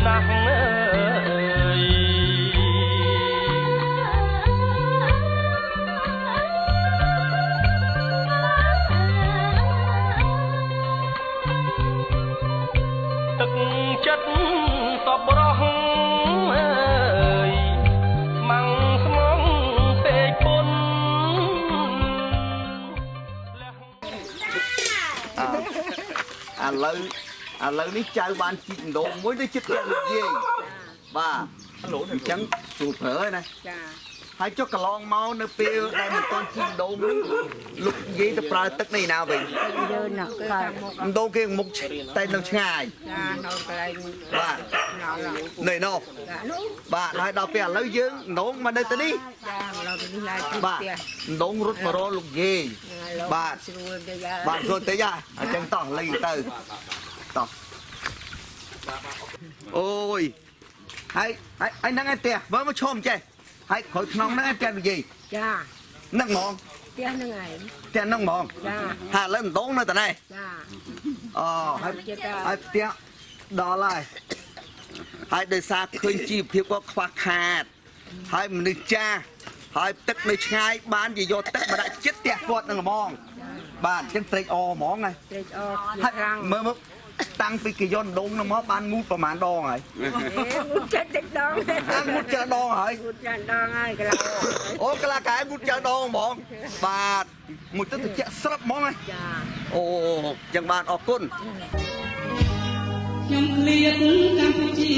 ណាស់អើយទឹកចិត្តសពរស់អើយម៉ាំងស្មងពេកពុនឥឡូវនេះចៅបានជីកដងមួយទៅចិត្តលោកនិយាយបាទអញ្ចឹងស្រួលប្រើណាចាហើយចុះកន្លងមកនៅពេលដែលមិនទាន់ជីកដងនេះលោកនិយាយទៅប្រើទឹកនេះណាវិញយើងណាគាត់ដងគេមុខតែនៅឆ្ងាយចានៅកន្លែងបាទនេះនោះបាទហើយដល់ពេលឥឡូវយើងដងមកនៅទៅនេះចាមកទៅនេះឡើងទីផ្ទះដងរត់មករកលោកយាយបាទស្រួលទៅបាទស្រួលទៅអញ្ចឹងតោះលេងទៅតោះអូយហើយហ្នឹងឯងផ្ទះមើលមកឈុំចេះហើយក្រោយក្នុងហ្នឹងឯងផ្ទះនិយាយចាហ្នឹងហ្មងផ្ទះហ្នឹងឯងផ្ទះហ្នឹងហ្មងចាហើយឥឡូវដងនៅតែណែចាអូហើយផ្ទះដល់ហើយដោយសារឃើញជីវភាពគាត់ខ្វះខាតហើយមនុស្សចាស់ហើយទឹកនៅឆ្ងាយបានជាយកទឹកមកដាក់ចិត្តផ្ទះគាត់ហ្នឹងហ្មងបាទអញ្ចឹងត្រេកអរហ្មងណាត្រេកអរខ្លាំងមើលតាំងពីគេយកដងនោះមកបានងូតប្រហែលដងហើយងូតចិត្តតិចដងងូតច្រើនដងហើយកូតច្រើនដងហើយកន្លងអូកន្លងកែងូតច្រើនដងហ្មងបាទមួយទឹកត្រជាក់ស្រាប់ហ្មងហ៎ចាអូចឹងបានអរគុណខ្ញុំឃ្លាតកម្ពុជា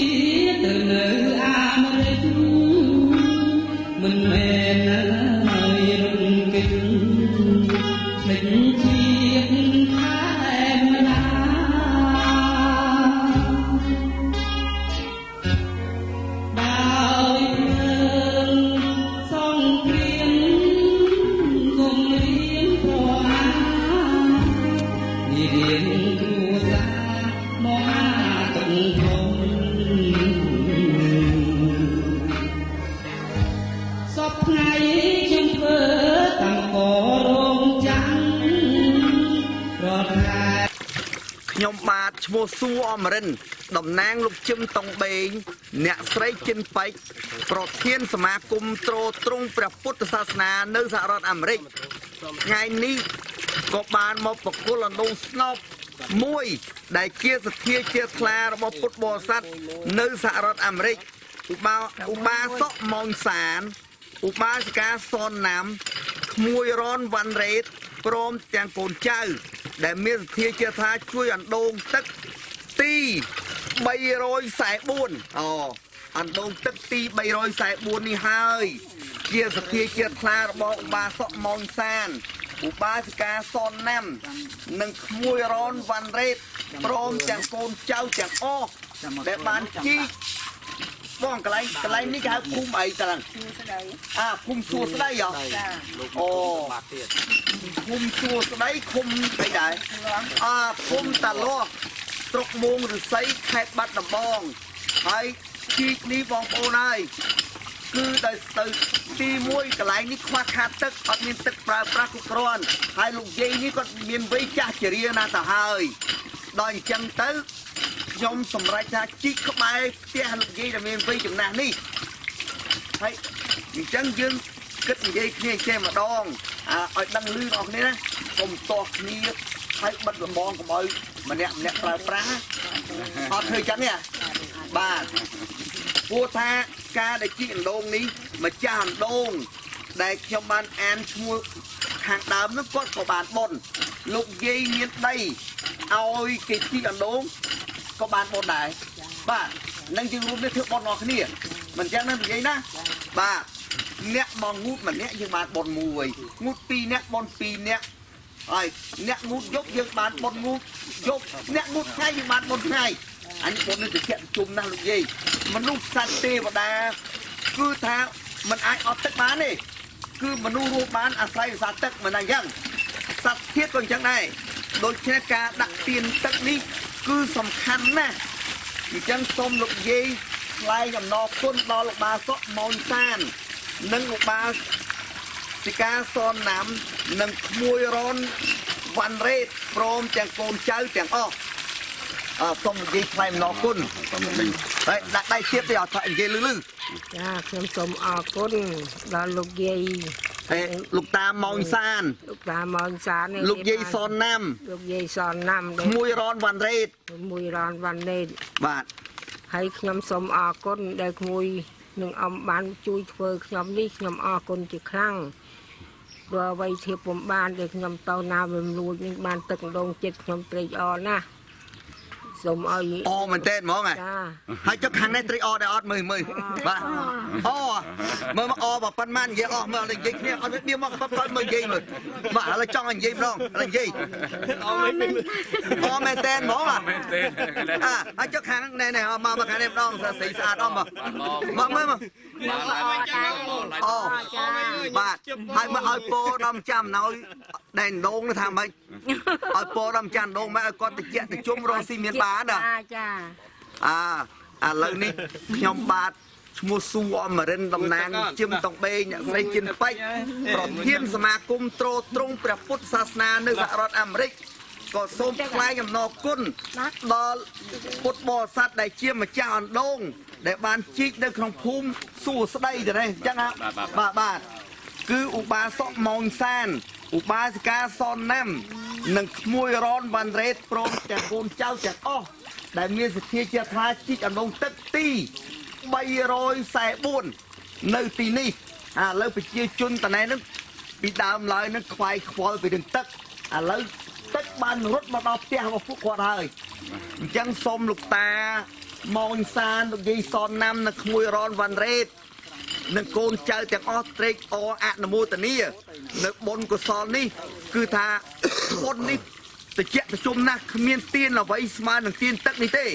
ទៅនៅអាមេរិកមិនមែនហើយរត់គេភ្លេចជាតិថែមណាខ្ញុំបាទឈ្មោះសួរអមរិនតំណាងលោកជឹមតុងបេងអ្នកស្រីចិនប៉ែកប្រធានសមាគមទ្រទ្រង់ព្រះពុទ្ធសាសនានៅសហរដ្ឋអាមេរិកថ្ងៃនេះក៏បានមកប្រគល់អណ្ដូងស្នប់មួយដែលជាសទ្ធាជាថ្លារបស់ពុទ្ធបរិស័ទនៅសហរដ្ឋអាមេរិកឧបាសកម៉ោងសានឧបាសិកាសនណាំក្មួយរនវ៉ាន់រ៉េតព្រមទាំងកូនចៅដែលមានសទ្ធាជាថាជួយអណ្ដូងទឹកទី344អណ្ដូងទឹកទី344នេះហើយជាសទ្ធាជាថ្លារបស់ឧបាសកម៉ោងសានឧបាសិកាសនណាំនិងក្មួយរនវ៉ាន់រ៉េតព្រមទាំងកូនចៅទាំងអស់ដែលបានជីកបងកន្លែងនេះគេហៅភូមិអីចឹងភូមិសួស្ដីអូភូមិសួស្ដីឃុំអីដែរភូមិតាលោះស្រុកមោងឫស្សីខេត្តបាត់ដំបងហើយជីកនេះបងប្អូនហើយគឺដោយទៅទី1កន្លែងនេះខ្វះខាតទឹកអត់មានទឹកប្រើប្រាស់គ្រប់គ្រាន់ហើយលោកយាយនេះគាត់មានវ័យចាស់ជរាណាស់ទៅហើយដល់អញ្ចឹងទៅខ្ញុំសម្រេចថាជីកក្បែរផ្ទះលោកយាយដែលមានវ័យចំណាស់នេះហើយអញ្ចឹងយើងគិតនិយាយគ្នាចេះម្ដងឲ្យដឹងលឺបងប្អូនណាកុំតោះគ្នាហើយបិទលំងកុំឲ្យម្នាក់ប្រើប្រាស់អត់ធ្វើចឹងទេបាទព្រោះថាការដែលជីកអណ្ដូងនេះម្ចាស់អណ្ដូងដែលខ្ញុំបានអានឈ្មោះខាងដើមនោះគាត់ក៏បានបនលោកយាយមានដីឲ្យគេជីកអណ្ដូងក៏បានបនដែរបាទនឹងយើងរួមនេះធ្វើបនអស់គ្នាមិនចឹងណានិយាយណាបាទអ្នកបងងូតម្នាក់យើងបានបនមួយងូត2នាក់បន2នាក់ហើយអ្នកងូតយកយើងបានបនងូតយកអ្នកងូតថ្ងៃយើងបានបនថ្ងៃអញបននេះតិចជុំណាស់លោកយាយមនុស្សសត្វទេវតាគឺថាมันអាចអត់ទឹកបានទេគឺមនុស្សរស់បានអាស្រ័យវិសាទឹកមិនអញ្ចឹងសត្វធាតុក៏អញ្ចឹងដែរដូច្នេះការដាក់ទៀនទឹកនេះគឺសំខាន់ណាស់អញ្ចឹងសូមលោកយាយថ្លែងអំណរគុណដល់លោកបាសកម៉ោនសាននិងលោកបាសិកាសនណាំនិងក្មួយរនវ៉ាន់រ៉េតព្រមទាំងកូនចៅទាំងអស់ សុំនិយាយថ្លែងអំណរគុណហើយដាក់ដៃទៀតទៅអត់និយាយលឺ ចាខ្ញុំសូមអរគុណដល់លោកយាយ លោកតាម៉ោងសាន លោកតាម៉ោងសាន លោកយាយសនណាំ លោកយាយសនណាំ ក្មួយរនវ៉ាន់រ៉េត មួយរនវ៉ាន់រ៉េត បាទ ហើយខ្ញុំសូមអរគុណដែលក្មួយនឹងអំបានជួយធ្វើខ្ញុំនេះខ្ញុំអរគុណជាខ្លាំងព្រោះអ្វីធៀបពុំបានដែលខ្ញុំទៅណាវាលួចនឹងបានទឹកម្ដងចិត្តខ្ញុំត្រេកអរណាស់សូមឲ្យ អូមែនតើហ្មង ចា ហើយចុះខាងនេះត្រេកអរដែរអត់មើលបាទអូមើលមកអបើប៉ុន្មាននិយាយអស់មើលនិយាយគ្នាអត់វាមកប៉ុន្មានមើលនិយាយមើលបាទឥឡូវចង់និយាយម្ដងឥឡូវនិយាយអូមែនតើហ្មងហើយចុះខាងនេះមកខាងនេះម្ដងស្អាតស្អាតអស់មកមើលអូបាទហើយមកឲ្យពោដំចាំណយដែនដងថាម៉េចឲ្យពោដំចាំដងមកឲ្យគាត់តិចទៅជុំរស់ស៊ីមានបានណា ចា ឥឡូវនេះខ្ញុំបាទឈ្មោះស៊ូអមរិនតំណាងជឹមតុងបេងអ្នកស្រីជិនពេជ្រប្រធានសមាគមត្រួតត្រងព្រះពុទ្ធសាសនានៅសហរដ្ឋអាមេរិកក៏សូមថ្លែងអំណរគុណដល់ពុទ្ធបរិស័ទដែលជាម្ចាស់អណ្ដូងដែលបានជីកនៅក្នុងភូមិសួស្ដីទៅនេះអញ្ចឹងបាទគឺឧបាសកម៉ោងសានឧបាសិកាសនណាំនិងក្មួយរនវ៉ាន់រ៉េតព្រមទាំងកូនចៅទាំងអស់ដែលមានសទ្ធាជ្រះថ្លាជីកអណ្ដូងទឹកទី344នៅទីនេះឥឡូវប្រជាជនតណែនឹងពីដើមឡើយនឹងខ្វាយខ្វល់ពីនឹងទឹកឥឡូវទឹកបានរត់មកដល់ផ្ទះរបស់ពួកគាត់ហើយអញ្ចឹងសូមលោកតាម៉ោងសានលោកយាយសនណាំនិងក្មួយរនវ៉ាន់រ៉េតនិងកូនចៅទាំងអស់ត្រេកអរអនុមោទនានៅបុណ្យកុសលនេះគឺថាបុណ្យនេះតិចប្រជុំណាស់គ្មានទានអ្វីស្មើនឹងទានទឹកនេះទេ